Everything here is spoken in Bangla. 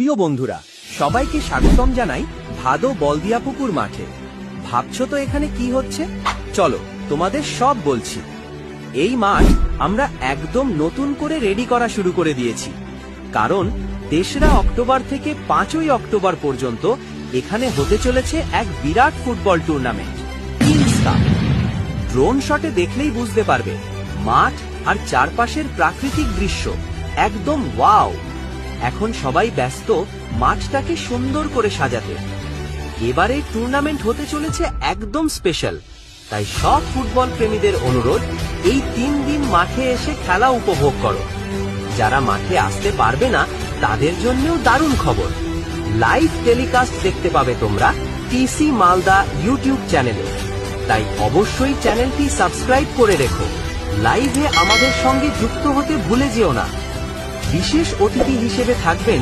প্রিয় বন্ধুরা, সবাইকে স্বাগতম জানাই ভাদো বলদিয়া পুকুর মাঠে। ভাবছো তো এখানে কি হচ্ছে? চলো তোমাদের সব বলছি। এই মাঠ আমরা একদম নতুন করে রেডি করা শুরু করে দিয়েছি, কারণ 3রা অক্টোবর থেকে 5ই অক্টোবর পর্যন্ত এখানে হতে চলেছে এক বিরাট football tournament, kings cup. Drone শটে দেখলেই বুঝতে পারবে মাঠ আর চারপাশের প্রাকৃতিক দৃশ্য একদম ওয়াও। এখন সবাই ব্যস্ত মাঠটাকে সুন্দর করে সাজাতে। এবারে টুর্নামেন্ট হতে চলেছে একদম স্পেশাল, তাই সব ফুটবল প্রেমীদের অনুরোধ, এই 3 দিন মাঠে এসে খেলা উপভোগ করো। যারা মাঠে আসতে পারবে না তাদের জন্যও দারুণ খবর, লাইভ টেলিকাস্ট দেখতে পাবে তোমরা টিসি মালদা ইউটিউব চ্যানেলে। তাই অবশ্যই চ্যানেলটি সাবস্ক্রাইব করে রেখো, লাইভে আমাদের সঙ্গে যুক্ত হতে ভুলে যেও না। বিশেষ অতিথি হিসেবে থাকবেন